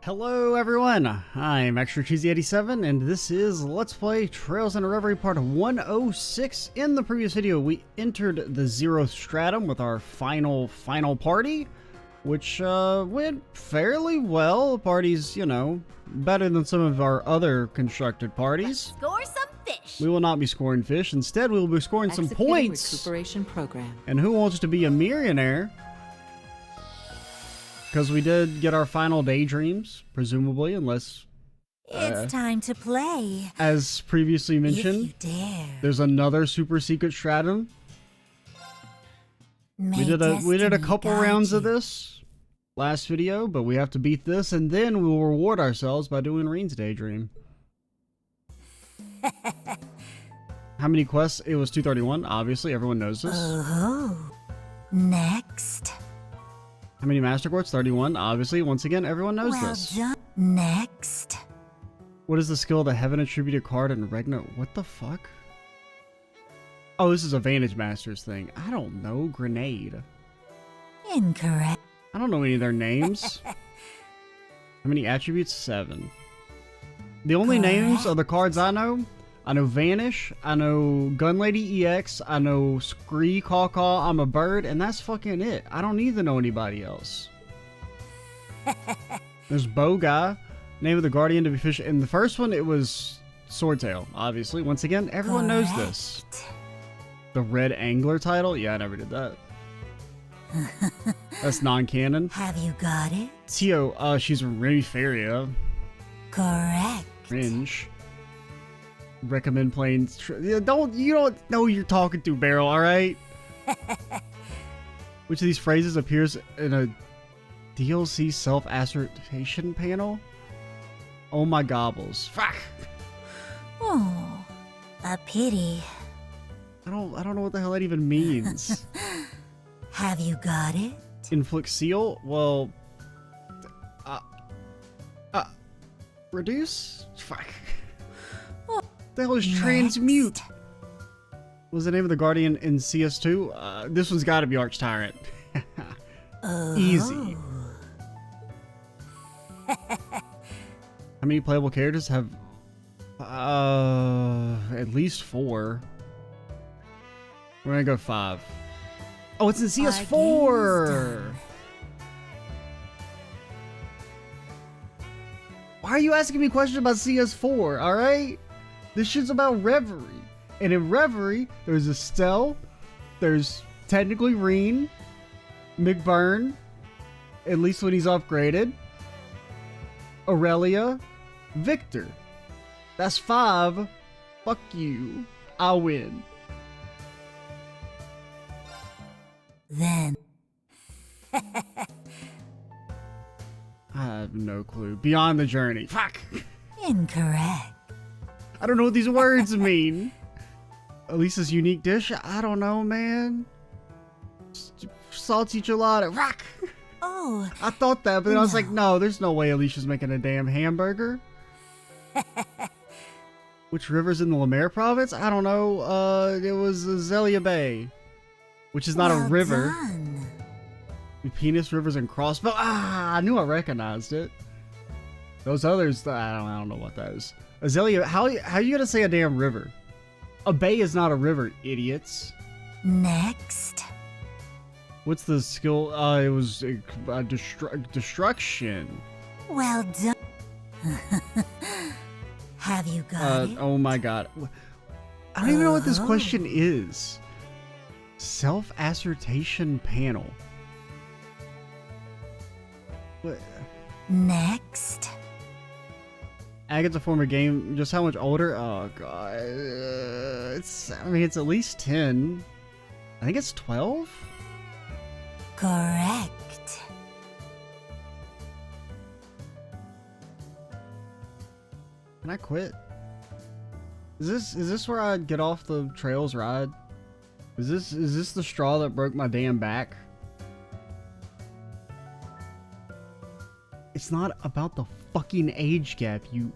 Hello everyone, I'm Extra Cheesy 87 and this is Let's Play Trails Into Reverie Part 106. In the previous video we entered the 0th stratum with our final party, which went fairly well. The party's, you know, better than some of our other constructed parties. Score some fish. We will not be scoring fish, instead we will be scoring some points. Recuperation program. And who wants to be a Mirannaire? Because we did get our final daydreams, presumably, unless... It's time to play. As previously mentioned, If you dare. there's another super secret stratum. We did a couple rounds of this last video, but we have to beat this, and then we will reward ourselves by doing Reen's Daydream. How many quests? It was 231, obviously, everyone knows this. Oh, next. How many Master Quartz? 31, obviously, once again, everyone knows Well this. done. Next. What is the skill of the Heaven Attributed card in Regna? What the fuck? Oh, this is a Vantage Masters thing. I don't know. Grenade. Incorrect. I don't know any of their names. How many attributes? 7. The only names of the cards I know Vanish, I know Gunlady EX, I know Scree Caw Caw, I'm a bird, and that's fucking it. I don't need to know anybody else. There's Bow Guy, name of the Guardian to be fished. In the first one, it was Swordtail, obviously. Once again, everyone knows this. The Red Angler title? Yeah, I never did that. That's non-canon. Have you got it? Tio, she's Remifaria. Correct. Cringe. Recommend playing. You don't know who you're talking to, Barrel. All right. Which of these phrases appears in a DLC self-assertion panel? Oh my gobbles! Fuck. Oh, a pity. I don't know what the hell that even means. Have you got it? Inflict seal? Well, reduce? Fuck. The hell is transmute? What was the name of the Guardian in CS2? This one's got to be Arch Tyrant. Easy. How many playable characters have? At least 4. We're gonna go 5. Oh, it's in CS4. Why are you asking me questions about CS4? All right. This shit's about Reverie. And in Reverie, there's Estelle, there's technically Reen, McBurn, at least when he's upgraded, Aurelia, Victor. That's 5. Fuck you. I'll win. Then. I have no clue. Beyond the journey. Fuck. Incorrect. I don't know what these words mean. Elisa's unique dish? I don't know, man. Salty gelato. Rock! Oh. I thought that, but then I was like, no, there's no way Alicia's making a damn hamburger. Which river's in the Lemaire province? I don't know. It was Zelia Bay. Which is not a river. Done. Penis, rivers, and crossbow. Ah, I knew I recognized it. Those others, I don't know what that is. Azalea, how are you gonna say a damn river? A bay is not a river, idiots. Next. What's the skill? It was destruction. Well done. Have you got it? Oh my god. I don't even know what this question is. Self-assertion panel. What? Next. Agate's a former game. Just how much older? Oh god. I mean, it's at least 10. I think it's 12. Correct. Can I quit? Is this where I get off the trails ride? Is this the straw that broke my damn back? It's not about the fucking age gap, you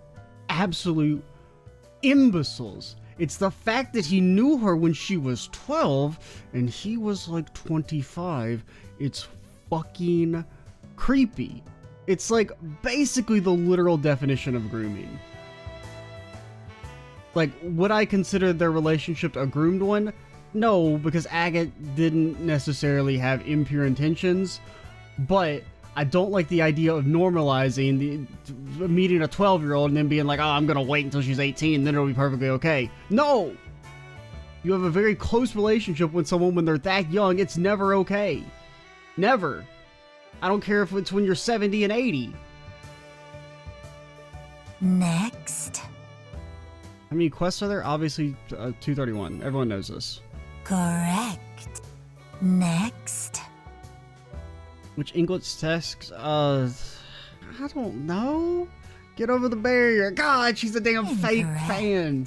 absolute imbeciles. It's the fact that he knew her when she was 12 and he was like 25. It's fucking creepy. It's like basically the literal definition of grooming. Like, would I consider their relationship a groomed one? No, because Agate didn't necessarily have impure intentions, but I don't like the idea of normalizing meeting a 12-year-old and then being like, oh, I'm gonna wait until she's 18, then it'll be perfectly okay. No! You have a very close relationship with someone when they're that young, it's never okay. Never. I don't care if it's when you're 70 and 80. Next. How many quests are there? Obviously, 231. Everyone knows this. Correct. Next. Which English text? I don't know. Get over the barrier. God, she's a damn fake fan.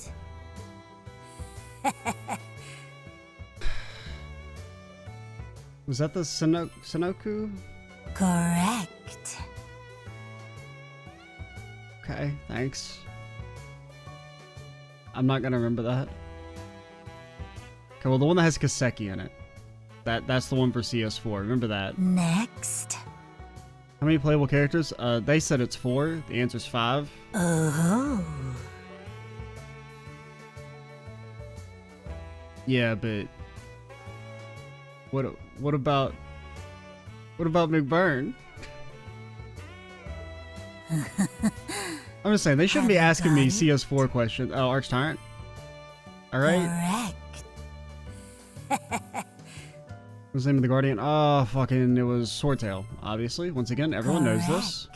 Was that the Sinoku? Correct. Okay, thanks. I'm not gonna remember that. Okay, well, the one that has Kaseki in it. That's the one for CS4. Remember that. Next. How many playable characters? They said it's 4. The answer's 5. Oh. Yeah, but what about McBurn? I'm just saying they shouldn't be asking me CS4 questions. Oh, Arch Tyrant. All right. Correct. What's the name of the Guardian? Oh, fucking, it was Swordtail. Obviously, once again, everyone knows this.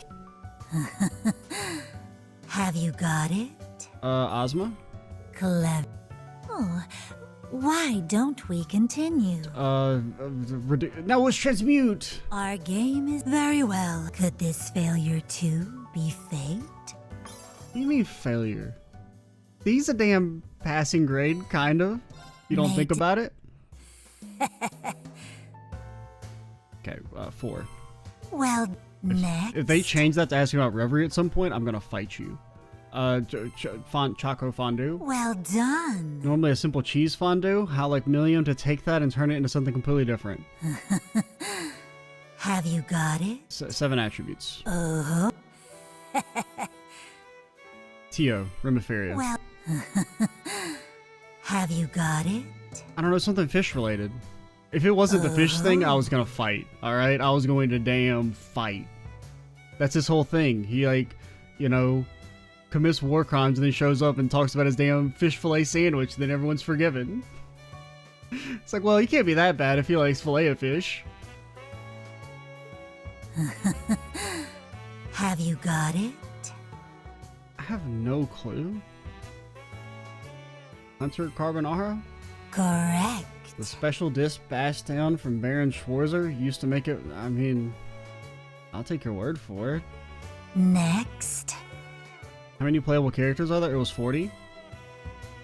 Have you got it? Ozma. Clever. Oh, why don't we continue? Now let's transmute. Our game is very well. Could this failure too be fate? What do you mean failure? These a damn passing grade, kind of. You don't think about it? Okay, 4. Well, next. If they change that to asking about Reverie at some point, I'm gonna fight you. Choco fondue. Well done. Normally a simple cheese fondue. How like Million to take that and turn it into something completely different. Have you got it? 7 attributes. Uh-huh. Tio, Remiferia. Well, have you got it? I don't know, something fish related. If it wasn't the fish thing, I was gonna fight. Alright? I was going to damn fight. That's his whole thing. He like, you know, commits war crimes and then shows up and talks about his damn fish fillet sandwich, then everyone's forgiven. It's like, well, he can't be that bad if he likes fillet of fish. Have you got it? I have no clue. Hunter Carbonara? Correct. The special disc bashed down from Baron Schwarzer used to make it. I mean, I'll take your word for it. Next. How many playable characters are there? It was 40.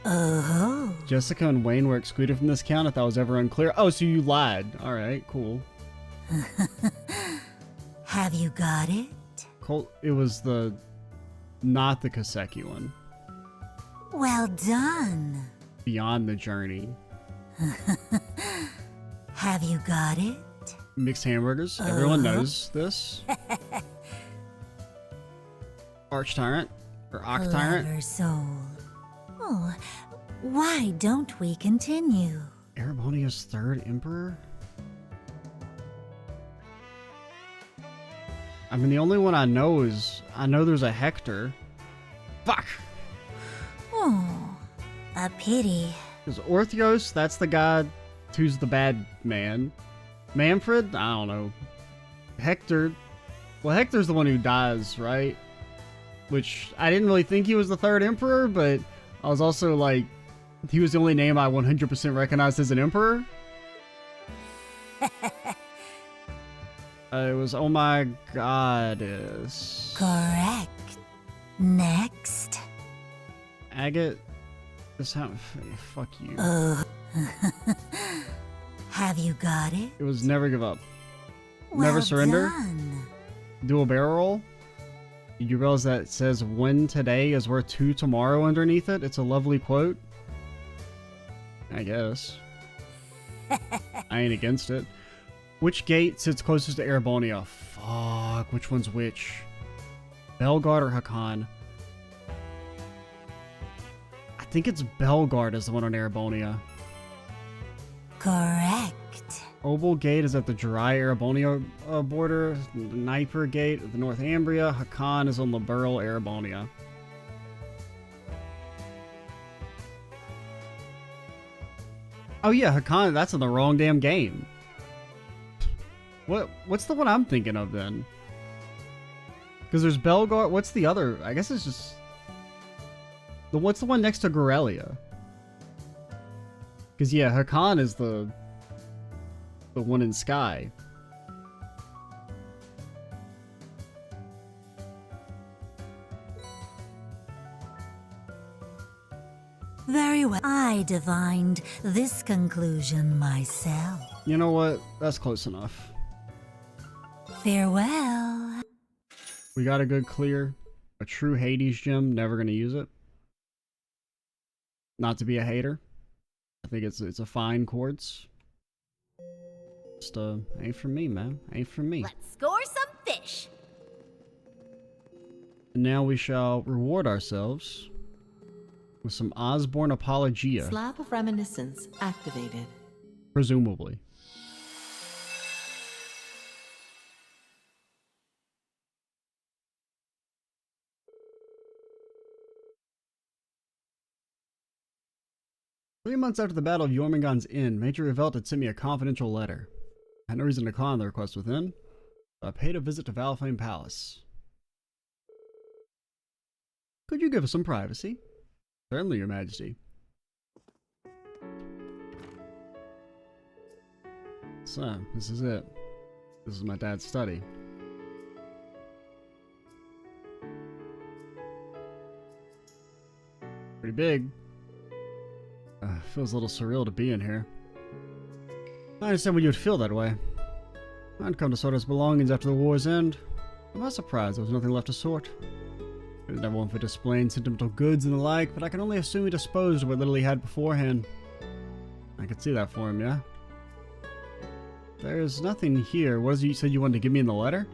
Oh. Jessica and Wayne were excluded from this count if that was ever unclear. Oh, so you lied. Alright, cool. Have you got it? Colt, it was not the Kaseki one. Well done. Beyond the Journey. Have you got it? Mixed hamburgers. Everyone knows this. Arch Tyrant. Or Oct Tyrant. Clever soul. Oh, why don't we continue? Erebonia's 3rd Emperor? I mean, the only one I know is... I know there's a Hector. Fuck! Oh, a pity. Because Orthios, that's the guy who's the bad man. Manfred? I don't know. Hector... Well, Hector's the one who dies, right? Which, I didn't really think he was the 3rd Emperor, but I was also like... He was the only name I 100% recognized as an Emperor. It was Oh My Goddess. Correct. Next. Agate? This how... Fuck you. Have you got it? It was Never Give Up. Well Never Surrender. Done. Dual barrel roll. Did you realize that it says "One today is worth 2 tomorrow" underneath it? It's a lovely quote. I guess. I ain't against it. Which gate sits closest to Erebonia? Fuck, which one's which? Belgard or Hakan? I think it's Belgard is the one on Erebonia. Correct. Obel Gate is at the dry Erebonia border. Niper Gate at the North Ambria. Hakan is on the Burl Erebonia. Oh yeah, Hakan, that's in the wrong damn game. What's the one I'm thinking of then? Because there's Belgard. What's the other? I guess it's just what's the one next to Gorelia? Because yeah, Hakan is the one in Sky. Very well. I divined this conclusion myself. You know what? That's close enough. Farewell. We got a good clear. A true Hades gem. Never gonna use it. Not to be a hater. I think it's a fine quartz. Just ain't for me, man. Ain't for me. Let's score some fish. And now we shall reward ourselves with some Osborne Apologia. Slab of reminiscence activated. Presumably. Three months after the Battle of Jormungand's Inn, Major Revolt had sent me a confidential letter. I had no reason to decline the request within, so I paid a visit to Valflame Palace. Could you give us some privacy? Certainly, Your Majesty. So, this is it. This is my dad's study. Pretty big. Feels a little surreal to be in here. I understand why you would feel that way. I'd come to sort his belongings after the war's end. I'm not surprised there was nothing left to sort. He was never one for displaying sentimental goods and the like, but I can only assume he disposed of what little he had beforehand. I could see that for him, yeah? There's nothing here. What is it you said you wanted to give me in the letter?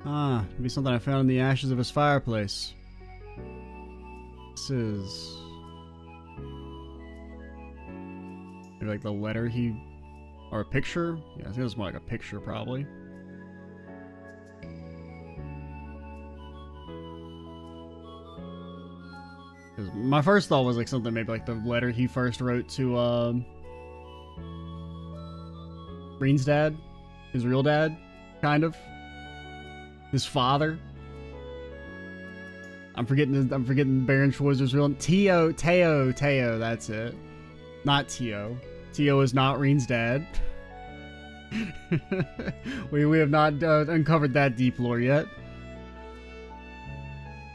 Ah, it'd be something I found in the ashes of his fireplace. This is... maybe like the letter he... or a picture? Yeah, I think it was more like a picture, probably. My first thought was like something maybe like the letter he first wrote to, Green's dad? His real dad? Kind of. His father? I'm forgetting Baron Schwarzer's real name. Teo, that's it. Not Teo. Teo is not Reen's dad. we have not uncovered that deep lore yet.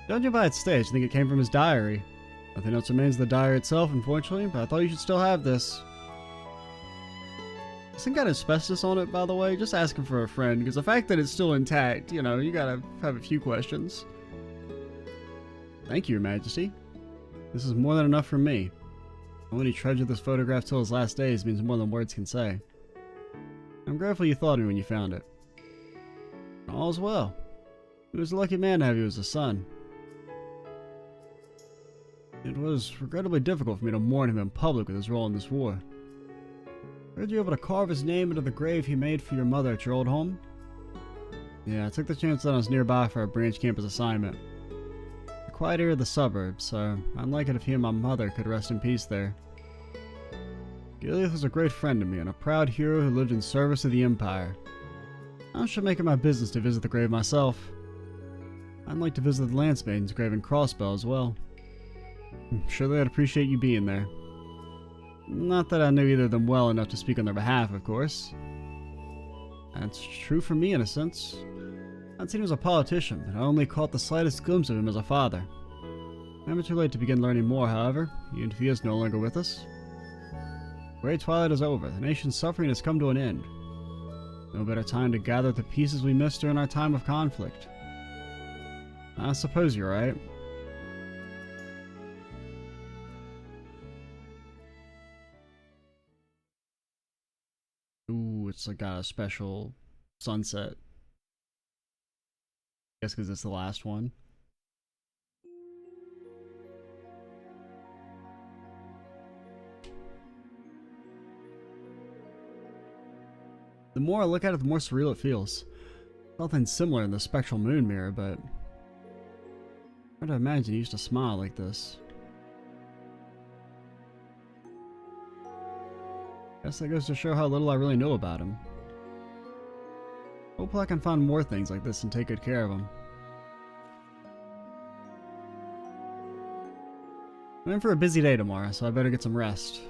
Judging by its stage, I think it came from his diary. Nothing else remains of the diary itself, unfortunately, but I thought you should still have this. This thing got asbestos on it, by the way. Just asking for a friend, because the fact that it's still intact, you know, you gotta have a few questions. Thank you, Your Majesty. This is more than enough for me. When he treasured this photograph till his last days means more than words can say. I'm grateful you thought of me when you found it. All's well. He was a lucky man to have you as a son. It was regrettably difficult for me to mourn him in public with his role in this war. Heard you were able to carve his name into the grave he made for your mother at your old home? Yeah, I took the chance that I was nearby for a branch campus assignment. The quiet area of the suburbs, so I'd like it if he and my mother could rest in peace there. Gileath was a great friend to me and a proud hero who lived in service of the Empire. I should make it my business to visit the grave myself. I'd like to visit the Lance Maiden's grave in Crossbell as well. I'm sure they'd appreciate you being there. Not that I knew either of them well enough to speak on their behalf, of course. That's true for me in a sense. I'd seen him as a politician, but I only caught the slightest glimpse of him as a father. Never too late to begin learning more, however, even if he is no longer with us. The Great Twilight is over. The nation's suffering has come to an end. No better time to gather the pieces we missed during our time of conflict. I suppose you're right. Ooh, it's like got a special sunset. I guess because it's the last one. The more I look at it, the more surreal it feels. Nothing similar in the spectral moon mirror, but hard to imagine he used to smile like this. Guess that goes to show how little I really know about him. Hopefully I can find more things like this and take good care of them. I'm in for a busy day tomorrow, so I better get some rest.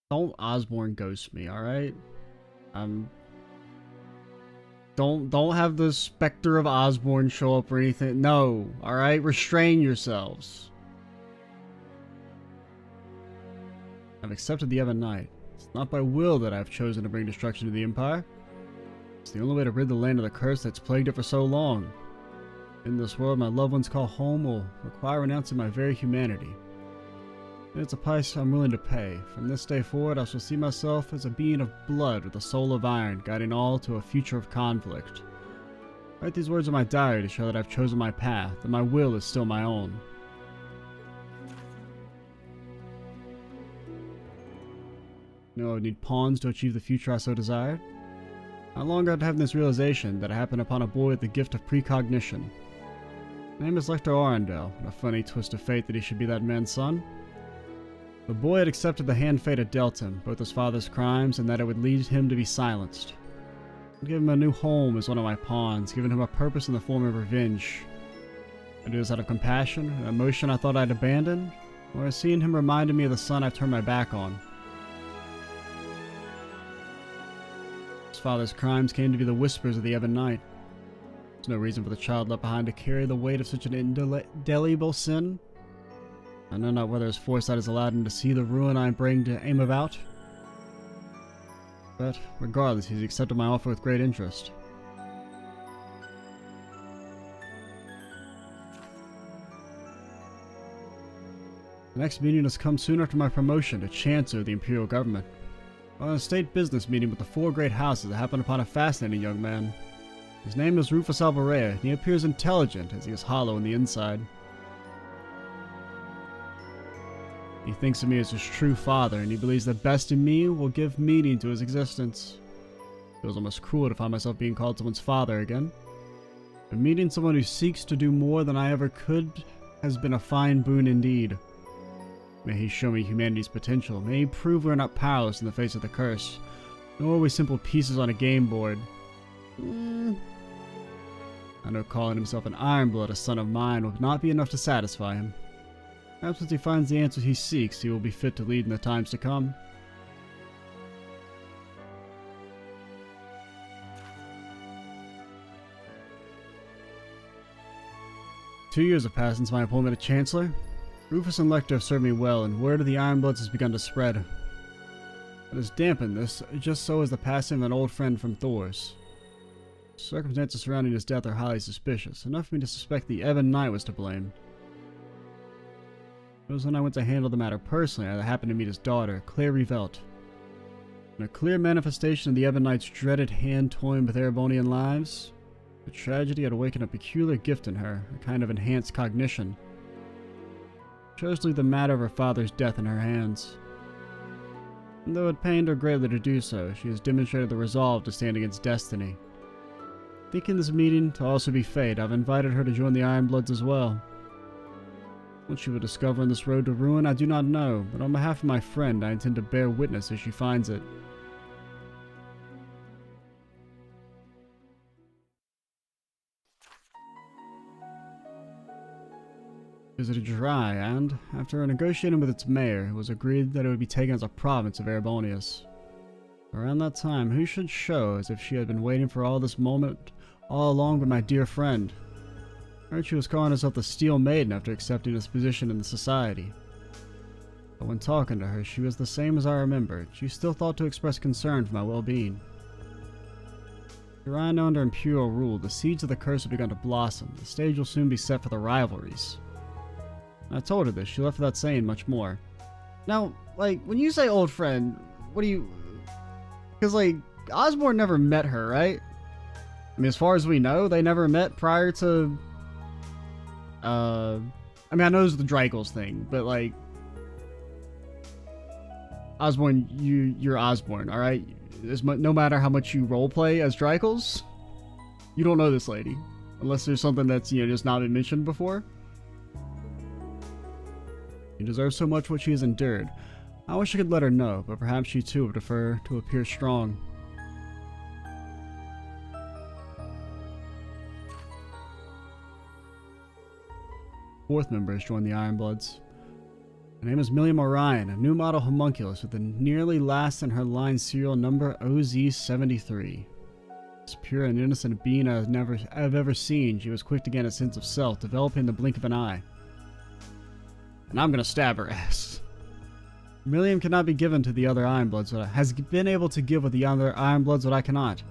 Don't Osborne ghost me, alright? Don't have the specter of Osborne show up or anything. No, alright? Restrain yourselves. I've accepted the Ebon Knight. It's not by will that I've chosen to bring destruction to the Empire. It's the only way to rid the land of the curse that's plagued it for so long. In this world my loved ones call home will require renouncing my very humanity. It's a price I'm willing to pay. From this day forward, I shall see myself as a being of blood with a soul of iron, guiding all to a future of conflict. Write these words in my diary to show that I've chosen my path, that my will is still my own. You know, I would need pawns to achieve the future I so desired. How long ago did I have this realization that I happened upon a boy with the gift of precognition? His name is Lecter Arundel, and a funny twist of fate that he should be that man's son. The boy had accepted the hand fate had dealt him, both his father's crimes and that it would lead him to be silenced. I'd give him a new home as one of my pawns, giving him a purpose in the form of revenge. I do this out of compassion, an emotion I thought I'd abandoned, or seeing him reminded me of the son I've turned my back on. His father's crimes came to be the whispers of the Ebon Knight. There's no reason for the child left behind to carry the weight of such an indelible sin. I know not whether his foresight has allowed him to see the ruin I bring to aim about. But, regardless, he's accepted my offer with great interest. The next meeting has come soon after my promotion to Chancellor of the Imperial Government. On a state business meeting with the 4 great houses, I happened upon a fascinating young man. His name is Rufus Alborea, and he appears intelligent as he is hollow on the inside. He thinks of me as his true father, and he believes the best in me will give meaning to his existence. It feels almost cruel to find myself being called someone's father again. But meeting someone who seeks to do more than I ever could has been a fine boon indeed. May he show me humanity's potential. May he prove we're not powerless in the face of the curse, nor are we simple pieces on a game board. I know calling himself an Ironblood, a son of mine, will not be enough to satisfy him. Perhaps once he finds the answers he seeks, he will be fit to lead in the times to come. Two years have passed since my appointment as Chancellor. Rufus and Lecter have served me well, and word of the Ironbloods has begun to spread. What has dampened this, just so as the passing of an old friend from Thor's. Circumstances surrounding his death are highly suspicious, enough for me to suspect the Ebon Knight was to blame. It was when I went to handle the matter personally I happened to meet his daughter, Claire Revelt. In a clear manifestation of the Ebon Knight's dreaded hand toying with Erebonian lives, the tragedy had awakened a peculiar gift in her, a kind of enhanced cognition. She chose to leave the matter of her father's death in her hands. And though it pained her greatly to do so, she has demonstrated the resolve to stand against destiny. Thinking this meeting to also be fate, I've invited her to join the Ironbloods as well. What she will discover on this road to ruin, I do not know, but on behalf of my friend, I intend to bear witness as she finds it. Visited Dry, and, after negotiating with its mayor, it was agreed that it would be taken as a province of Erebonius. Around that time, who should show as if she had been waiting for all this moment all along but my dear friend? heard she was calling herself the Steel Maiden after accepting this position in the society. But when talking to her, she was the same as I remembered. She still thought to express concern for my well-being. Iran under Imperial rule, the seeds of the curse have begun to blossom. The stage will soon be set for the rivalries. I told her this. She left without saying much more. Now, like, when you say old friend, what do you... Because, like, Osborne never met her, right? I mean, as far as we know, they never met prior to... I mean, I know it was the Dragons thing, but, like... Osborne, you're Osborne, alright? No matter how much you roleplay as Dragons, you don't know this lady. Unless there's something that's, just not been mentioned before. She deserves so much what she has endured. I wish I could let her know, but perhaps she too would prefer to appear strong. Fourth member has joined the Ironbloods. Her name is Millie Orion, a new model homunculus with the nearly last in her line serial number OZ73. This pure and innocent being I've ever seen, she was quick to gain a sense of self, developing in the blink of an eye. And I'm gonna stab her ass. Milliam cannot be given to the other Ironbloods, but has been able to give with the other Ironbloods what I cannot.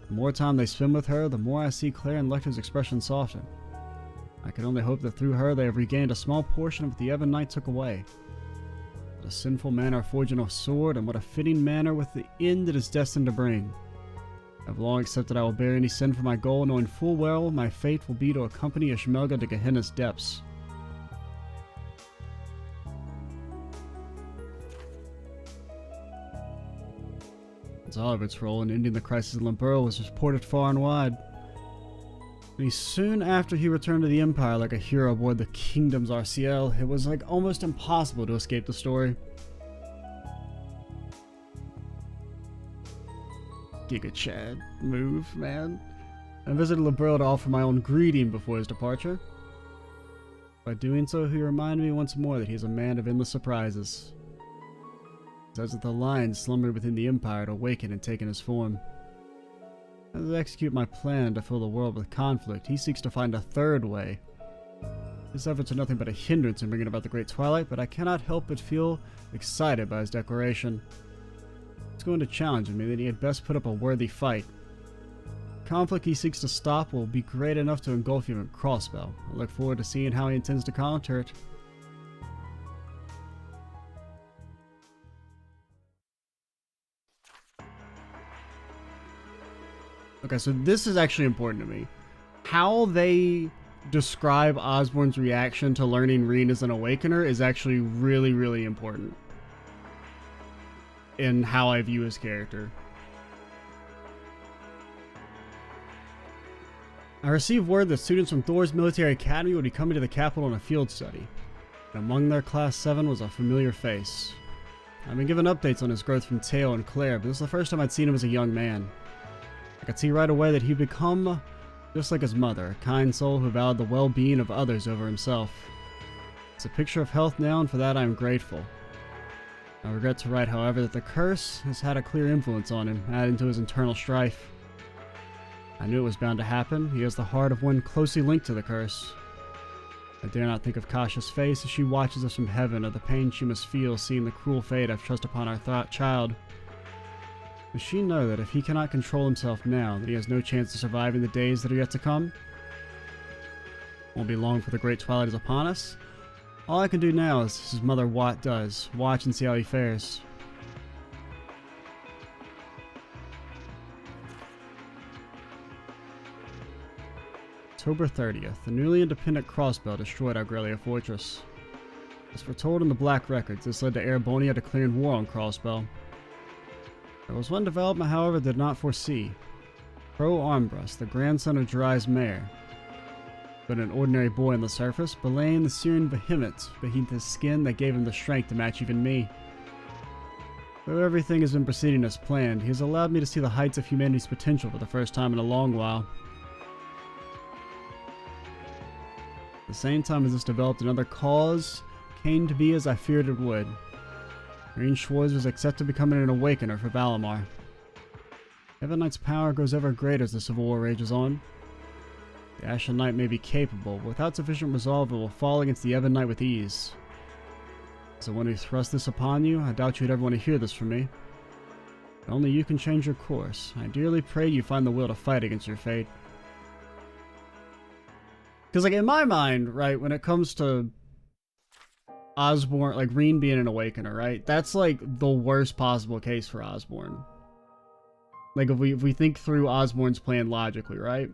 The more time they spend with her, the more I see Claire and Lecter's expression soften. I can only hope that through her they have regained a small portion of what the Ebon Knight took away. What a sinful manner of forging a sword, and what a fitting manner with the end it is destined to bring. I have long accepted I will bear any sin for my goal, knowing full well my fate will be to accompany Ishmelga to Gehenna's depths. Oliver's role in ending the crisis in Limburg was reported far and wide. And soon after he returned to the Empire like a hero aboard the Kingdom's RCL, it was like almost impossible to escape the story. Giga Chad move, man. I visited Limburg to offer my own greeting before his departure. By doing so, he reminded me once more that he is a man of endless surprises. As the lion slumbered within the Empire to awaken and take in his form. As I execute my plan to fill the world with conflict, he seeks to find a third way. His efforts are nothing but a hindrance in bringing about the Great Twilight, but I cannot help but feel excited by his declaration. He's going to challenge me that he had best put up a worthy fight. The conflict he seeks to stop will be great enough to engulf even Crossbell. I look forward to seeing how he intends to counter it. Okay, so this is actually important to me. How they describe Osborne's reaction to learning Reen as an Awakener is actually really, really important in how I view his character. I received word that students from Thor's military academy would be coming to the capital on a field study. And among their class 7 was a familiar face. I've been given updates on his growth from Teo and Claire, but this is the first time I'd seen him as a young man. I could see right away that he'd become just like his mother, a kind soul who valued the well-being of others over himself. It's a picture of health now, and for that I am grateful. I regret to write, however, that the curse has had a clear influence on him, adding to his internal strife. I knew it was bound to happen. He has the heart of one closely linked to the curse. I dare not think of Kasha's face as she watches us from heaven, or the pain she must feel seeing the cruel fate I've thrust upon our child. Does she know that if he cannot control himself now, that he has no chance of surviving the days that are yet to come? Won't be long for the Great Twilight is upon us. All I can do now is as his mother Watt does, watch and see how he fares. October 30th, the newly independent Crossbell destroyed Aurelia Fortress. As foretold in the Black Records, this led to Erebonia declaring war on Crossbell. There was one development, however, did not foresee. Pro Armbrust, the grandson of Jiraiya's mayor, but an ordinary boy on the surface, belaying the Syrian behemoth beneath his skin that gave him the strength to match even me. Though everything has been proceeding as planned, he has allowed me to see the heights of humanity's potential for the first time in a long while. At the same time as this developed, another cause came to be as I feared it would. Green Schwartz was accepted becoming an Awakener for Valimar. Ebon Knight's power grows ever greater as the Civil War rages on. The Ashen Knight may be capable, but without sufficient resolve it will fall against the Ebon Knight with ease. As the one who thrust this upon you, I doubt you'd ever want to hear this from me. But only you can change your course. I dearly pray you find the will to fight against your fate. Because, like, in my mind, right, when it comes to Osborne, like, Reen being an Awakener, right, that's, like, the worst possible case for Osborne. Like, if we think through Osborne's plan logically, right?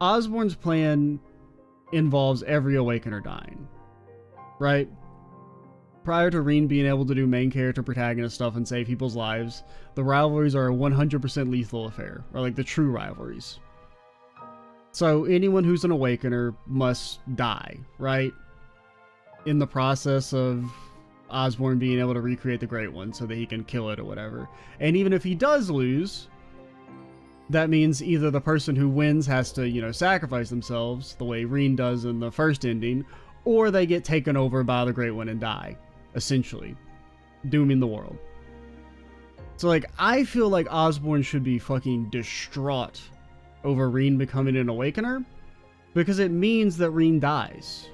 Osborne's plan involves every Awakener dying, right? Prior to Reen being able to do main character protagonist stuff and save people's lives, the rivalries are a 100% lethal affair, or like the true rivalries. So anyone who's an Awakener must die, right? In the process of Osborne being able to recreate the Great One so that he can kill it or whatever. And even if he does lose, that means either the person who wins has to, you know, sacrifice themselves the way Reen does in the first ending, or they get taken over by the Great One and die, essentially, dooming the world. So, like, I feel like Osborne should be fucking distraught over Reen becoming an Awakener, because it means that Reen dies.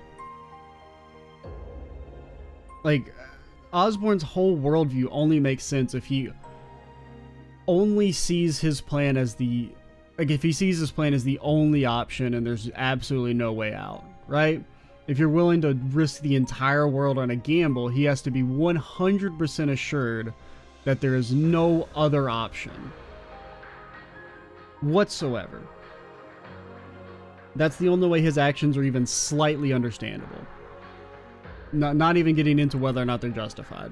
Like, Osborne's whole worldview only makes sense if he only sees his plan as the... Like, if he sees his plan as the only option and there's absolutely no way out, right? If you're willing to risk the entire world on a gamble, he has to be 100% assured that there is no other option whatsoever. That's the only way his actions are even slightly understandable. Not even getting into whether or not they're justified.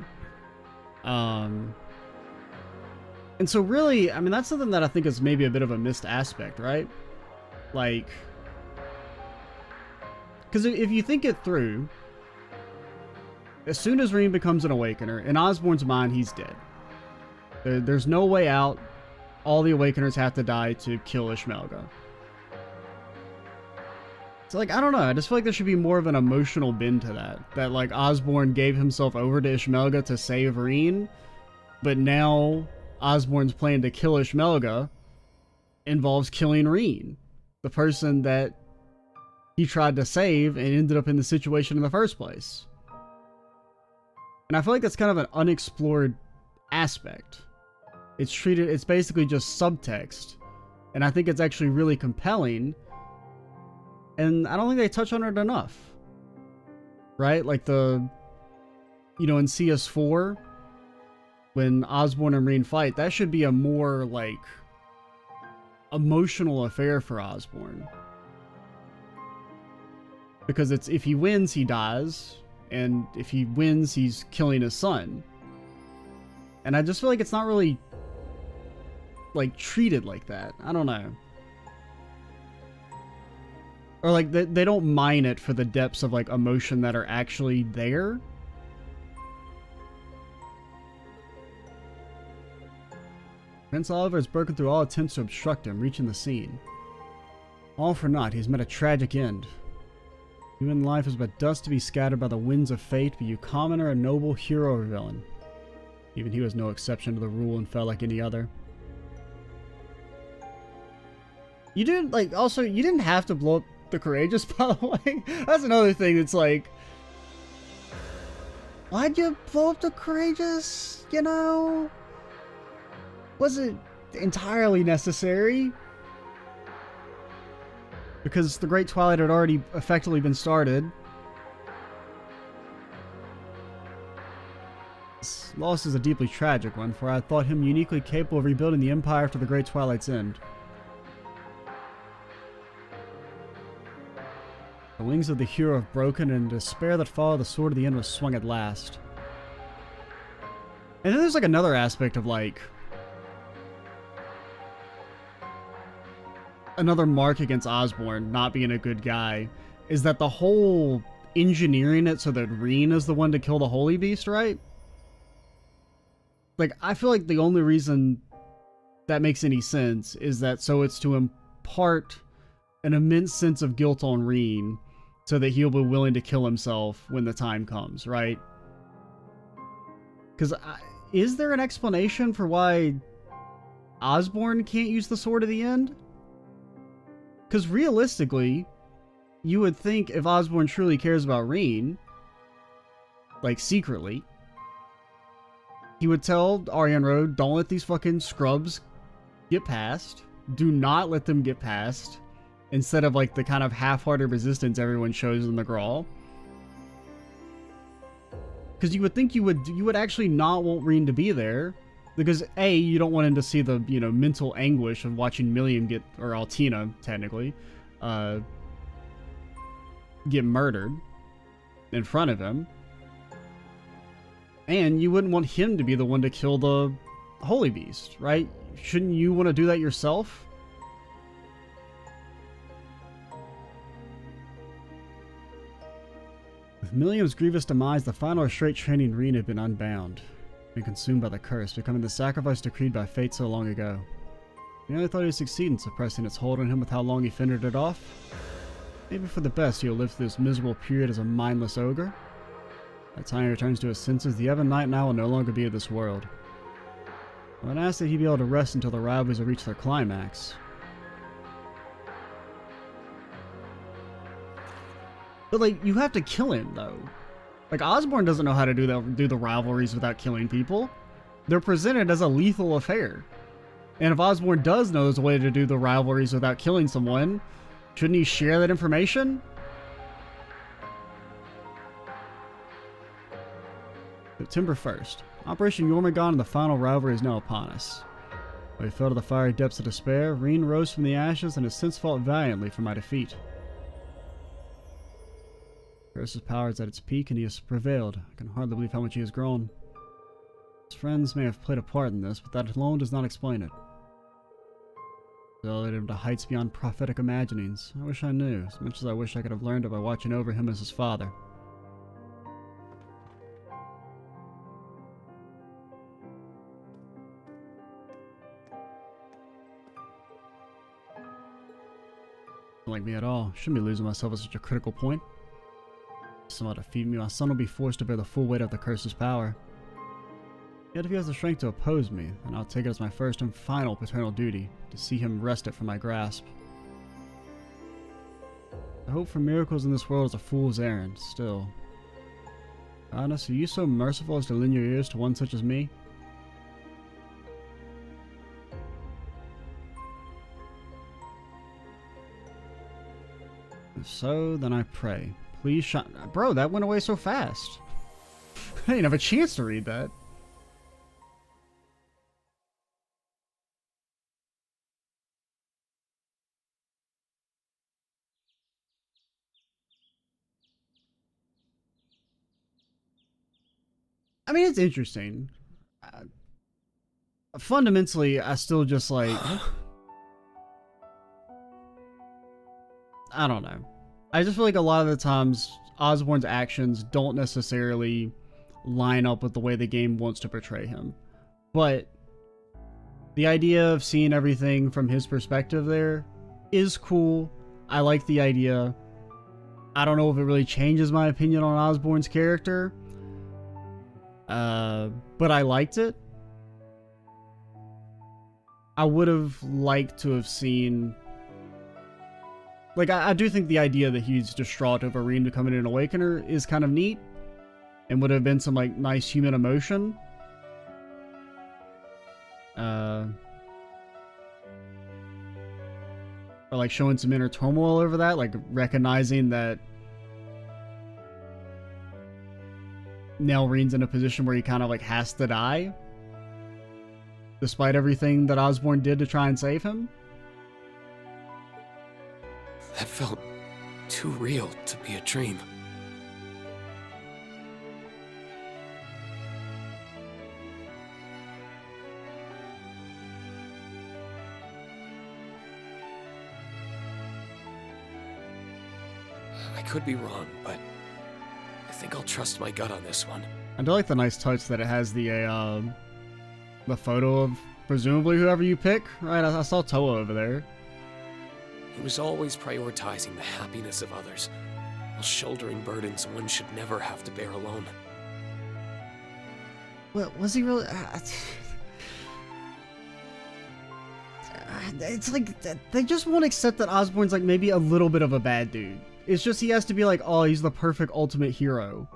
And so really, I mean, that's something that I think is maybe a bit of a missed aspect, right? Like, because if you think it through, as soon as Reen becomes an Awakener, in Osborne's mind, he's dead. There's no way out. All the Awakeners have to die to kill Ishmelga. So, like, I don't know. I just feel like there should be more of an emotional bend to that. That, like, Osborne gave himself over to Ishmelga to save Reen, but now Osborne's plan to kill Ishmelga involves killing Reen, the person that he tried to save and ended up in the situation in the first place. And I feel like that's kind of an unexplored aspect. It's basically just subtext, and I think it's actually really compelling, and I don't think they touch on it enough. Right? Like in CS4, when Osborne and Reen fight, that should be a more, like, emotional affair for Osborne. Because it's, if he wins, he dies, and if he wins, he's killing his son. And I just feel like it's not really, like, treated like that. I don't know. Or, like, they don't mine it for the depths of, like, emotion that are actually there. Prince Oliver has broken through all attempts to obstruct him, reaching the scene. All for naught, he has met a tragic end. Human life is but dust to be scattered by the winds of fate, be you commoner, a noble, hero, or villain. Even he was no exception to the rule and fell like any other. You didn't, like, also, you didn't have to blow up the Courageous, by the way. That's another thing that's like, why'd you blow up the Courageous, you know? Was it entirely necessary? Because the Great Twilight had already effectively been started. This loss is a deeply tragic one, for I thought him uniquely capable of rebuilding the Empire after the Great Twilight's end. The wings of the hero have broken, and in despair that followed, the sword of the end was swung at last. And then there's, like, another aspect of, like, another mark against Osborne not being a good guy is that the whole engineering it so that Reen is the one to kill the Holy Beast, right? Like, I feel like the only reason that makes any sense is that so it's to impart an immense sense of guilt on Reen so that he'll be willing to kill himself when the time comes, right? Because is there an explanation for why Osborne can't use the Sword of the End? Because realistically, you would think if Osborne truly cares about Reen, like secretly, he would tell Ariane Road, don't let these fucking scrubs get past. Do not let them get past. Instead of like the kind of half-hearted resistance everyone shows in the Grawl. Because you would think you would actually not want Reen to be there. Because A, you don't want him to see the, you know, mental anguish of watching Milliam get, or Altina, technically, get murdered in front of him. And you wouldn't want him to be the one to kill the Holy Beast, right? Shouldn't you want to do that yourself? With Milliam's grievous demise, the final restraint training Reen had been unbound, been consumed by the curse, becoming the sacrifice decreed by fate so long ago. He only thought he would succeed in suppressing its hold on him with how long he fended it off. Maybe for the best he'll live through this miserable period as a mindless ogre. By the time he returns to his senses, the Ebon Knight now will no longer be of this world. I would ask that he be able to rest until the rivalries have reached their climax. But like, you have to kill him though. Like, Osborne doesn't know how to do the rivalries without killing people. They're presented as a lethal affair. And if Osborne does know there's a way to do the rivalries without killing someone, shouldn't he share that information? September 1st. Operation Yormagon and the final rivalry is now upon us. When he fell to the fiery depths of despair, Reen rose from the ashes and has since fought valiantly for my defeat. Curse's power is at its peak and he has prevailed. I can hardly believe how much he has grown. His friends may have played a part in this, but that alone does not explain it. He elevated him to heights beyond prophetic imaginings. I wish I knew, as much as I wish I could have learned it by watching over him as his father. Like me at all. Shouldn't be losing myself at such a critical point. If somehow defeat me, my son will be forced to bear the full weight of the curse's power. Yet if he has the strength to oppose me, then I'll take it as my first and final paternal duty, to see him wrest it from my grasp. The hope for miracles in this world is a fool's errand, still. Goddess, are you so merciful as to lend your ears to one such as me? If so, then I pray. Please shine. Bro, that went away so fast. I didn't have a chance to read that. I mean, it's interesting. Fundamentally, I still just like... I don't know. I just feel like a lot of the times Osborne's actions don't necessarily line up with the way the game wants to portray him. But the idea of seeing everything from his perspective there is cool. I like the idea. I don't know if it really changes my opinion on Osborne's character. But I liked it. I would have liked to have seen... Like, I do think the idea that he's distraught over Reen becoming an Awakener is kind of neat. And would have been some, like, nice human emotion. Or, like, showing some inner turmoil over that. Like, recognizing that now Reen's in a position where he kind of, like, has to die. Despite everything that Osborne did to try and save him. That felt too real to be a dream. I could be wrong, but I think I'll trust my gut on this one. I do like the nice touch that it has the photo of presumably whoever you pick, right? I saw Toa over there. He was always prioritizing the happiness of others, while shouldering burdens one should never have to bear alone. Well, was he really... it's like they just won't accept that Osborne's like maybe a little bit of a bad dude. It's just he has to be like, oh, he's the perfect ultimate hero.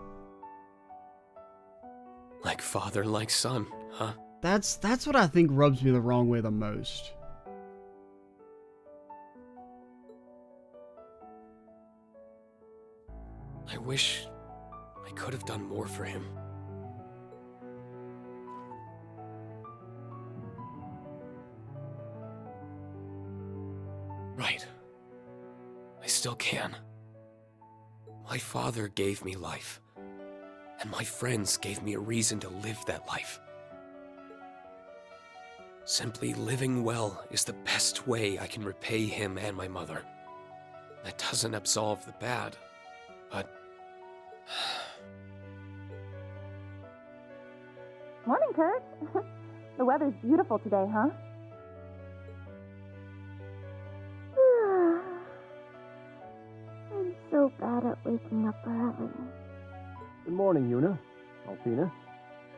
Like father, like son, huh? That's what I think rubs me the wrong way the most. I wish I could have done more for him. Right. I still can. My father gave me life, and my friends gave me a reason to live that life. Simply living well is the best way I can repay him and my mother. That doesn't absolve the bad, but... Morning, Kurt. The weather's beautiful today, huh? I'm so bad at waking up early. Good morning, Yuna. Altina.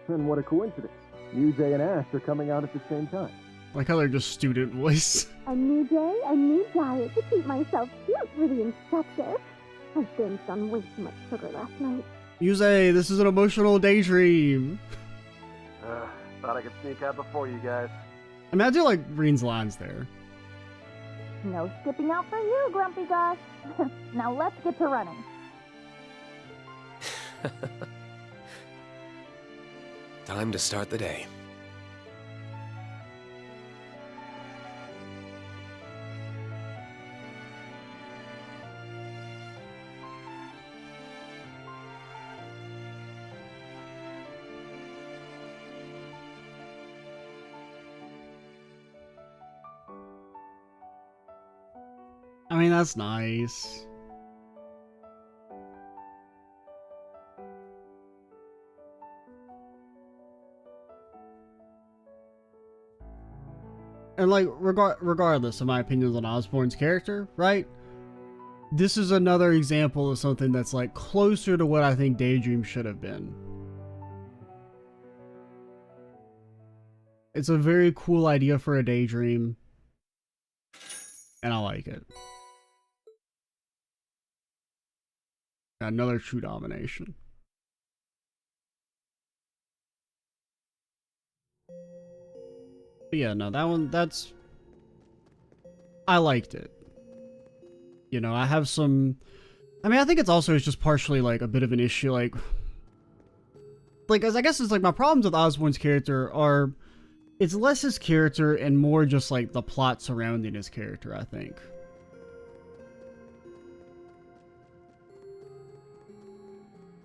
And what a coincidence. You, Jay, and Ash are coming out at the same time. Like how they're just student voice. A new day, a new diet to keep myself cute for the inspector. I binged on way too much sugar last night. Yuze, this is an emotional daydream. Thought I could sneak out before you guys. I mean, I do like Reen's lines there. No skipping out for you, Grumpy Gus. Now let's get to running. Time to start the day. I mean, that's nice. And like, regardless of my opinions on Osborne's character, right? This is another example of something that's like closer to what I think Daydream should have been. It's a very cool idea for a Daydream, and I like it. Another true domination. But yeah, no, that one, I liked it. You know, I have some, I mean, I think it's also just partially like a bit of an issue, like as I guess it's like my problems with Osborne's character are, it's less his character and more just like the plot surrounding his character, I think.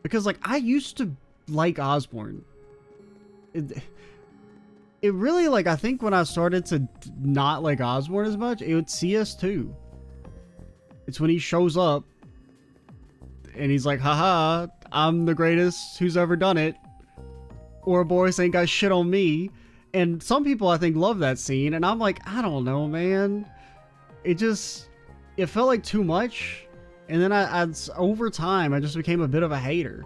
Because like, I used to like Osborne. It really, like, I think when I started to not like Osborne as much, it was CS2. It's when he shows up and he's like, haha, I'm the greatest who's ever done it. Ouroboros ain't got shit on me. And some people, I think, love that scene. And I'm like, I don't know, man. It felt like too much. And then over time, I just became a bit of a hater.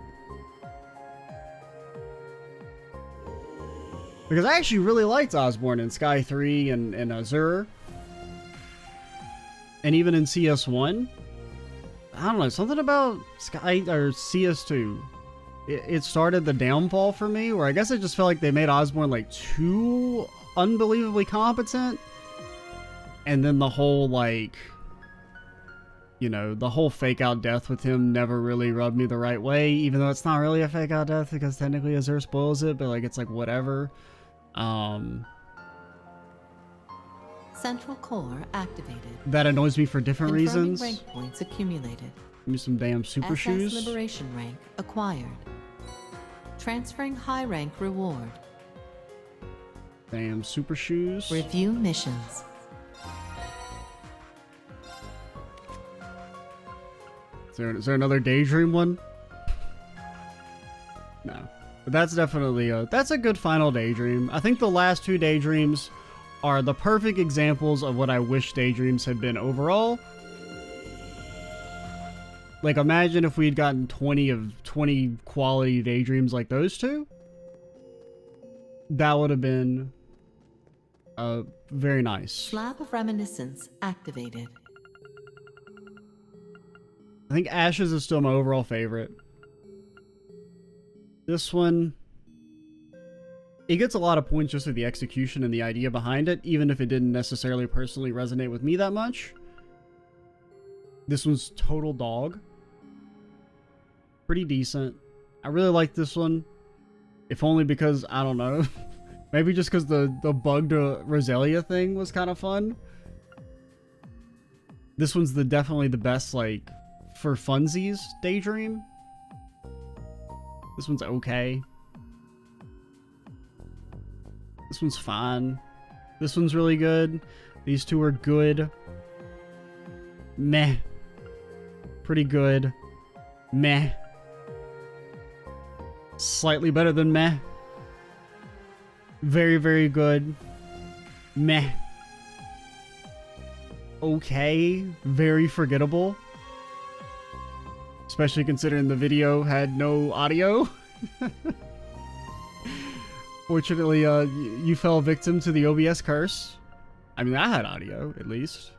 Because I actually really liked Osborne in Sky 3 and Azure. And even in CS1. I don't know, something about Sky or CS2. It started the downfall for me, where I guess it just felt like they made Osborne like too unbelievably competent. And then the whole like, you know, the whole fake out death with him never really rubbed me the right way, even though it's not really a fake out death because technically Azure spoils it, but like it's like whatever. Central core activated. That annoys me for different Confirming reasons. rank points accumulated. Give me some damn super SS shoes. liberation rank acquired. Transferring high rank reward. Damn super shoes. Review missions. Is there another Daydream one? No. But that's definitely that's a good final Daydream. I think the last two Daydreams are the perfect examples of what I wish Daydreams had been overall. Like, imagine if we'd gotten 20 quality Daydreams like those two. That would have been Very nice. Slab of reminiscence activated. I think Ashes is still my overall favorite. This one, it gets a lot of points just for the execution and the idea behind it, even if it didn't necessarily personally resonate with me that much. This one's total dog. Pretty decent. I really like this one. If only because, I don't know, maybe just because the bugged Roselia thing was kind of fun. This one's definitely the best, like, for funsies Daydream. This one's okay. This one's fine. This one's really good. These two are good. Meh. Pretty good. Meh. Slightly better than meh. Very, very good. Meh. Okay. Very forgettable. Especially considering the video had no audio. Fortunately, you fell victim to the OBS curse. I mean, I had audio, at least.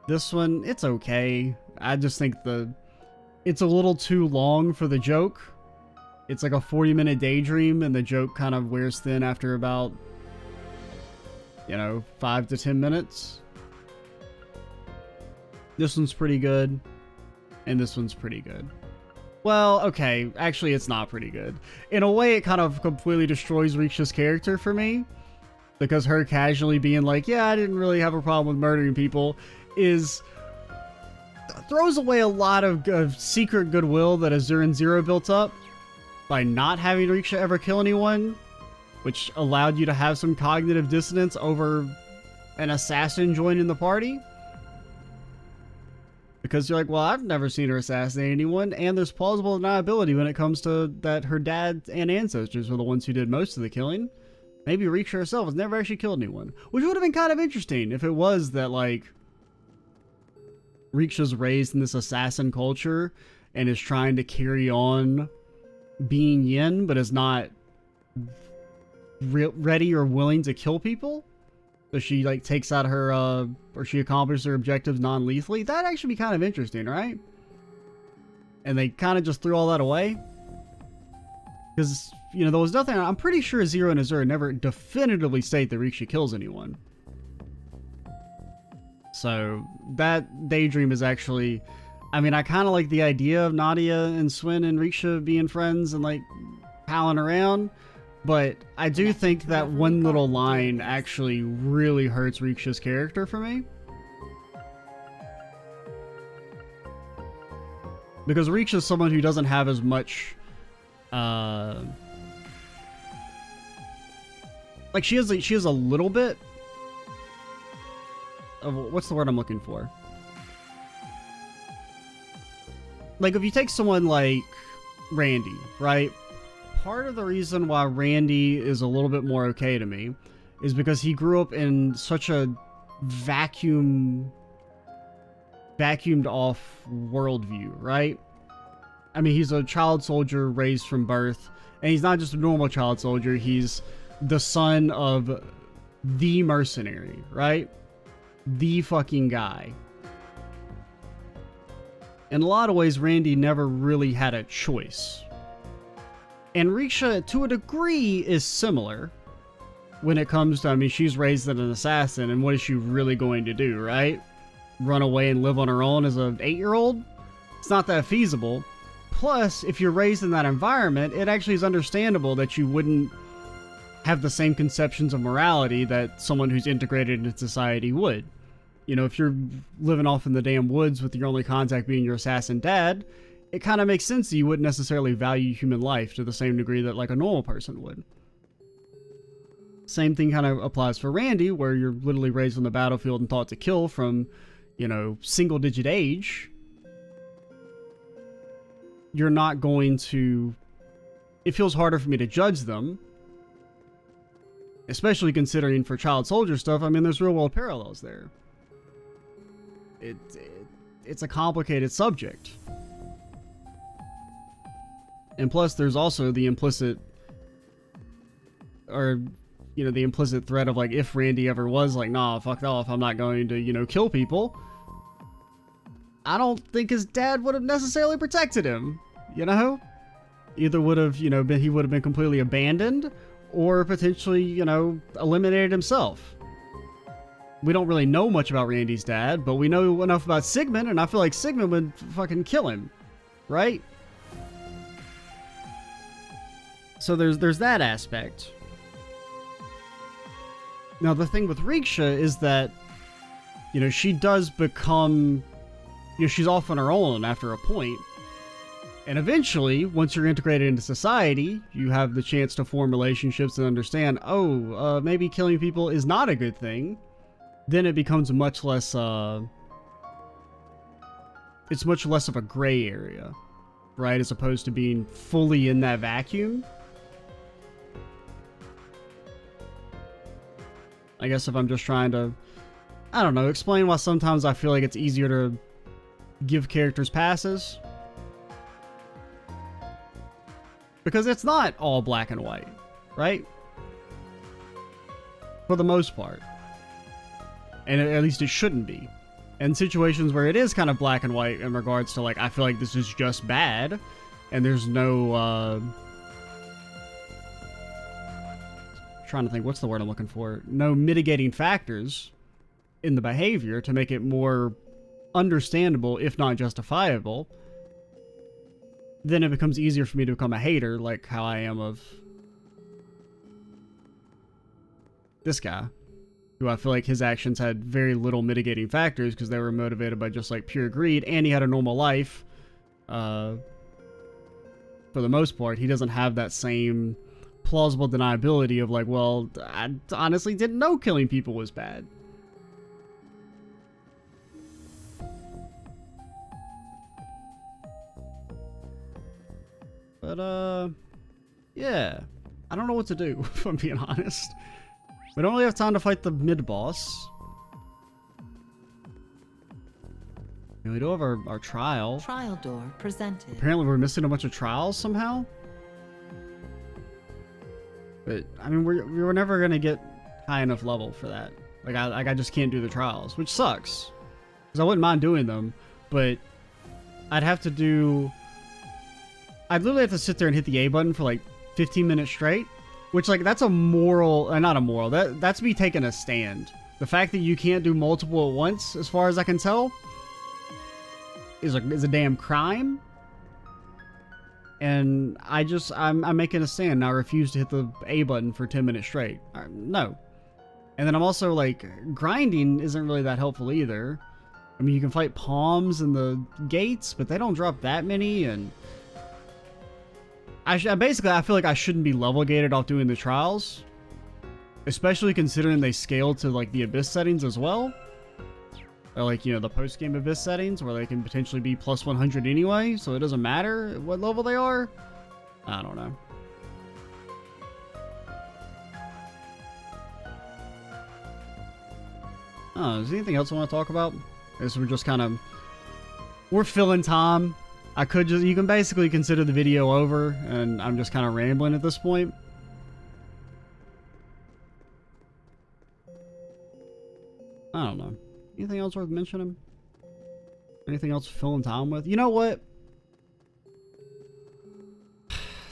This one, it's okay. I just think it's a little too long for the joke. It's like a 40-minute daydream, and the joke kind of wears thin after about, 5 to 10 minutes. This one's pretty good, and this one's pretty good. Well, okay, actually it's not pretty good. In a way, it kind of completely destroys Riksha's character for me, because her casually being like, yeah, I didn't really have a problem with murdering people, throws away a lot of secret goodwill that Azuran Zero built up by not having Riksha ever kill anyone, which allowed you to have some cognitive dissonance over an assassin joining the party. Because you're like, well, I've never seen her assassinate anyone, and there's plausible deniability when it comes to that her dad and ancestors were the ones who did most of the killing. Maybe Riksha herself has never actually killed anyone, which would have been kind of interesting if it was that, like, Riksha's raised in this assassin culture and is trying to carry on being yin, but is not ready or willing to kill people. So she, like, takes out her, or she accomplishes her objectives non-lethally. That'd actually be kind of interesting, right? And they kind of just threw all that away. Because, there was nothing, I'm pretty sure Zero and Azur never definitively state that Riksha kills anyone. So, that Daydream is actually, I mean, I kind of like the idea of Nadia and Swin and Riksha being friends and, like, palling around. But I do think that one little line actually really hurts Riksha's character for me. Because Riksha's someone who doesn't have as much, like, she has a little bit of, what's the word I'm looking for? Like, if you take someone like Randy, right? Part of the reason why Randy is a little bit more okay to me is because he grew up in such a vacuumed off worldview, right? I mean, he's a child soldier raised from birth, and he's not just a normal child soldier, he's the son of the mercenary, right? The fucking guy. In a lot of ways, Randy never really had a choice. And Riksha, to a degree, is similar when it comes to, I mean, she's raised as an assassin, and what is she really going to do, right? Run away and live on her own as an 8-year-old? It's not that feasible. Plus, if you're raised in that environment, it actually is understandable that you wouldn't have the same conceptions of morality that someone who's integrated into society would. If you're living off in the damn woods with your only contact being your assassin dad, it kind of makes sense that you wouldn't necessarily value human life to the same degree that, like, a normal person would. Same thing kind of applies for Randy, where you're literally raised on the battlefield and taught to kill from, single-digit age. You're not going to... It feels harder for me to judge them. Especially considering for child soldier stuff, I mean, there's real-world parallels there. It's a complicated subject. And plus, there's also the implicit, or you know, the implicit threat of like, if Randy ever was like, nah, fuck off, I'm not going to, you know, kill people, I don't think his dad would have necessarily protected him, you know? Either would have, you know, he would have been completely abandoned, or potentially, you know, eliminated himself. We don't really know much about Randy's dad, but we know enough about Sigmund, and I feel like Sigmund would fucking kill him, right? So there's that aspect. Now the thing with Riksha is that, you know, she does become, you know, she's off on her own after a point. And eventually, once you're integrated into society, you have the chance to form relationships and understand, maybe killing people is not a good thing. Then it becomes much less, it's much less of a gray area, right? As opposed to being fully in that vacuum. I guess if I'm just trying to, I don't know, explain why sometimes I feel like it's easier to give characters passes. Because it's not all black and white, right? For the most part. And at least it shouldn't be. In situations where it is kind of black and white in regards to, like, I feel like this is just bad, and there's no, trying to think, what's the word I'm looking for? No mitigating factors in the behavior to make it more understandable, if not justifiable, then it becomes easier for me to become a hater, like how I am of this guy, who I feel like his actions had very little mitigating factors because they were motivated by just like pure greed, and he had a normal life. For the most part, he doesn't have that same plausible deniability of like, well, I honestly didn't know killing people was bad. But, yeah. I don't know what to do, if I'm being honest. We don't really have time to fight the mid-boss. And we do have our trial. Trial door presented. Apparently we're missing a bunch of trials somehow. But, I mean, we're never going to get high enough level for that. Like, I just can't do the trials, which sucks. Because I wouldn't mind doing them, but I'd have to do... I'd literally have to sit there and hit the A button for like 15 minutes straight, which like that's a moral, not a moral, that's me taking a stand. The fact that you can't do multiple at once, as far as I can tell, is a damn crime. And I'm making a stand. I refuse to hit the A button for 10 minutes straight. No. And then I'm also like, grinding isn't really that helpful either. I mean, you can fight palms and the gates, but they don't drop that many, and basically, I feel like I shouldn't be level gated off doing the trials, especially considering they scale to like the Abyss settings as well, or like, you know, the post-game Abyss settings where they can potentially be plus 100 anyway, so it doesn't matter what level they are. I don't know. Oh, is there anything else I want to talk about? I guess we're just kind of, we're filling time. You can basically consider the video over, and I'm just kind of rambling at this point. I don't know. Anything else worth mentioning? Anything else filling time with? You know what?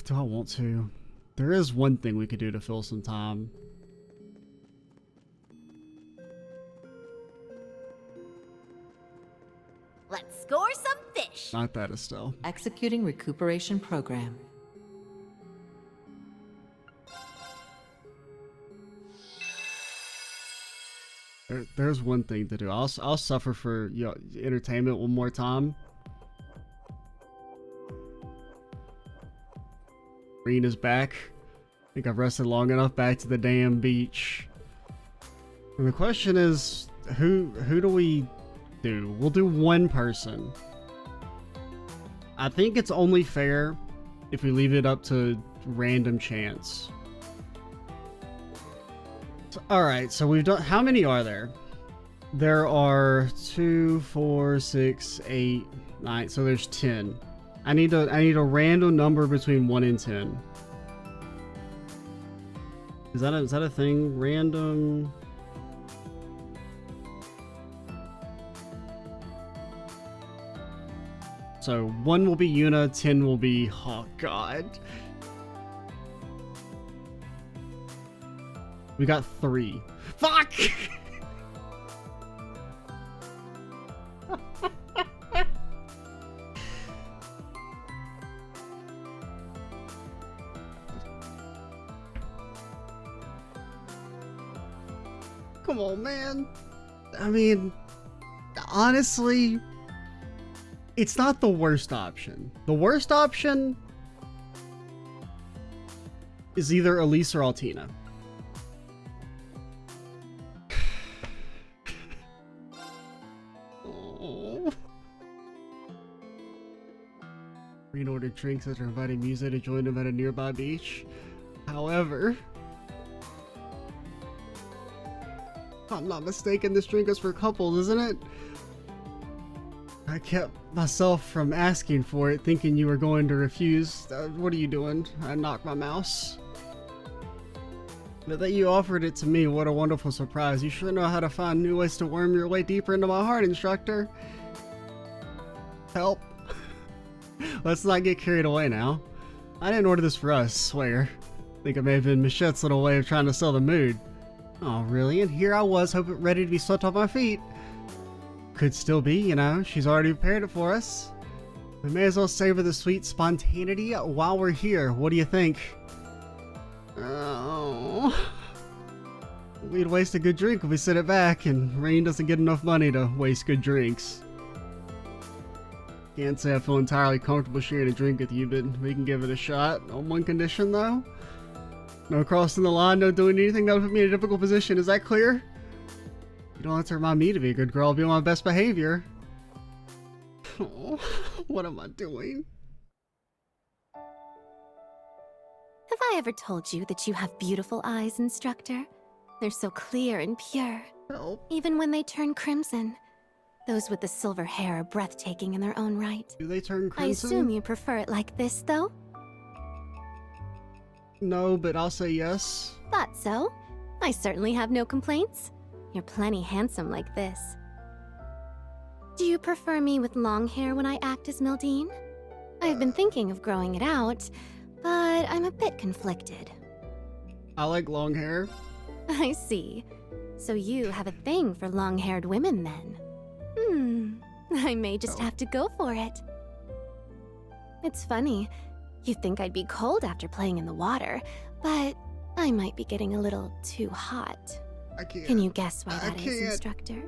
Do I want to? There is one thing we could do to fill some time. Let's score some fish. Not that, Estelle. Executing recuperation program. There's one thing to do. I'll suffer for, you know, entertainment one more time. Green is back. I think I've rested long enough. Back to the damn beach. And the question is, who do we do? We'll do one person. I think it's only fair if we leave it up to random chance. So, alright, so we've done... How many are there? There are 2, 4, 6, 8, 9. So there's 10. I need a random number between 1 and 10. Is that a thing? Random. So 1 will be Yuna, 10 will be, oh god. We got 3. Fuck! Come on, man. I mean, honestly, it's not the worst option. The worst option is either Elise or Altina. Oh. Green ordered drinks after inviting Muse to join them at a nearby beach. However, if I'm not mistaken, this drink is for couples, isn't it? I kept myself from asking for it, thinking you were going to refuse. What are you doing? I knocked my mouse. But that you offered it to me, what a wonderful surprise. You sure know how to find new ways to worm your way deeper into my heart, instructor. Help. Let's not get carried away now. I didn't order this for us, swear. Think it may have been Michette's little way of trying to sell the mood. Oh, really? And here I was, hoping ready to be swept off my feet. Could still be, you know, she's already prepared it for us. We may as well savor the sweet spontaneity while we're here. What do you think? Oh. We'd waste a good drink if we sit it back, and Rain doesn't get enough money to waste good drinks. Can't say I feel entirely comfortable sharing a drink with you, but we can give it a shot. On one condition, though. No crossing the line, no doing anything that would put me in a difficult position. Is that clear? You don't have to remind me to be a good girl. I'll be on my best behavior. Oh, what am I doing? Have I ever told you that you have beautiful eyes, instructor? They're so clear and pure. Help. Even when they turn crimson. Those with the silver hair are breathtaking in their own right. Do they turn crimson? I assume you prefer it like this, though? No, but I'll say yes. Thought so. I certainly have no complaints. You're plenty handsome like this. Do you prefer me with long hair when I act as Mildine? I've been thinking of growing it out, but I'm a bit conflicted. I like long hair. I see. So you have a thing for long-haired women, then? I may just have to go for it. It's funny. You'd think I'd be cold after playing in the water, but I might be getting a little too hot. I can't. Can you guess why I that is, can't. instructor?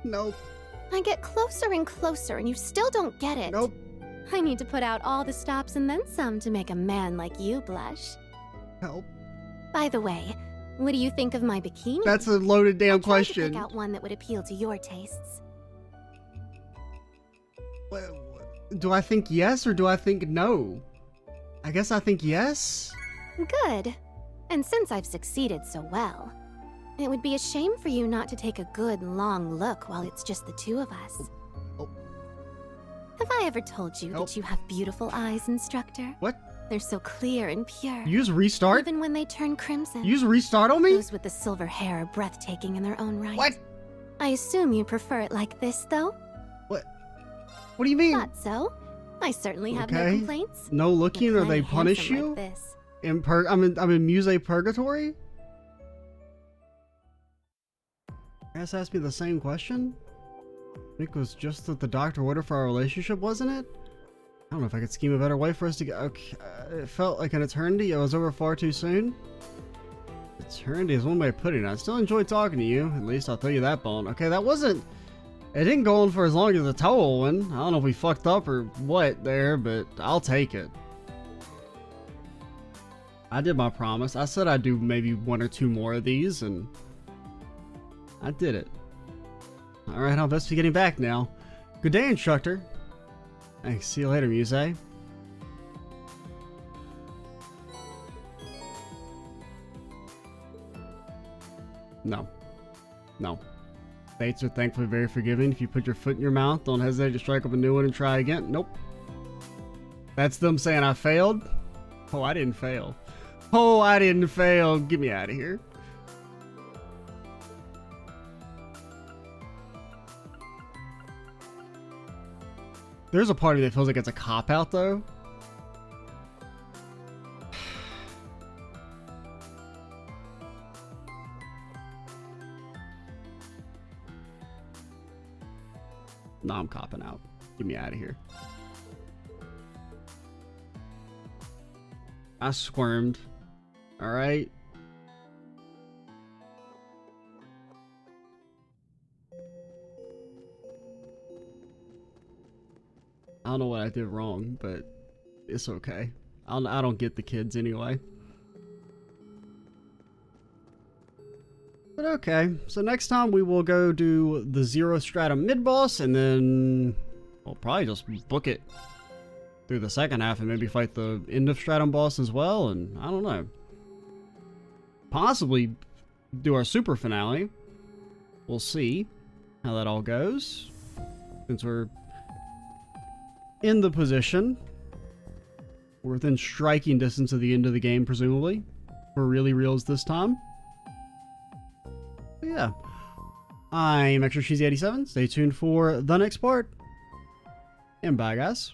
Nope. I get closer and closer, and you still don't get it. Nope. I need to put out all the stops and then some to make a man like you blush. Help. By the way, what do you think of my bikini? That's a loaded damn I tried to question. pick out one that would appeal to your tastes. Do I think yes or do I think no? I guess I think yes. Good. And since I've succeeded so well, it would be a shame for you not to take a good, long look while it's just the two of us. Oh. Have I ever told you that you have beautiful eyes, instructor? What? They're so clear and pure. You use restart? Even when they turn crimson. You use restart on me? Those with the silver hair are breathtaking in their own right. What? I assume you prefer it like this, though? What do you mean? Thought so. I certainly have no Okay. complaints. No looking You're or they plenty punish handsome you? like this. I'm in Muse Purgatory? Ass asked me the same question? I think it was just that the doctor ordered for our relationship, wasn't it? I don't know if I could scheme a better way for us to get. Okay, it felt like an eternity. It was over far too soon. Eternity is one way of putting it. I still enjoy talking to you. At least I'll throw you that bone. Okay, that wasn't. It didn't go on for as long as the Toa one. I don't know if we fucked up or what there, but I'll take it. I did my promise. I said I'd do maybe 1 or 2 more of these, and I did it. Alright, I'll best be getting back now. Good day, instructor. Thanks. See you later, Muse. No. No. Fates are thankfully very forgiving. If you put your foot in your mouth, don't hesitate to strike up a new one and try again. Nope. That's them saying I failed? Oh, I didn't fail. Oh, I didn't fail. Get me out of here. There's a part of me that feels like it's a cop-out, though. No, I'm copping out. Get me out of here. I squirmed. Alright. I don't know what I did wrong, but it's okay. I don't get the kids anyway. But okay, so next time we will go do the Zero Stratum mid-boss, and then we'll probably just book it through the second half and maybe fight the end of Stratum boss as well, and I don't know. Possibly do our super finale. We'll see how that all goes, since we're in the position. We're within striking distance of the end of the game, presumably. For really reals this time. But yeah. I'm Extra Cheesy 87. Stay tuned for the next part. And bye, guys.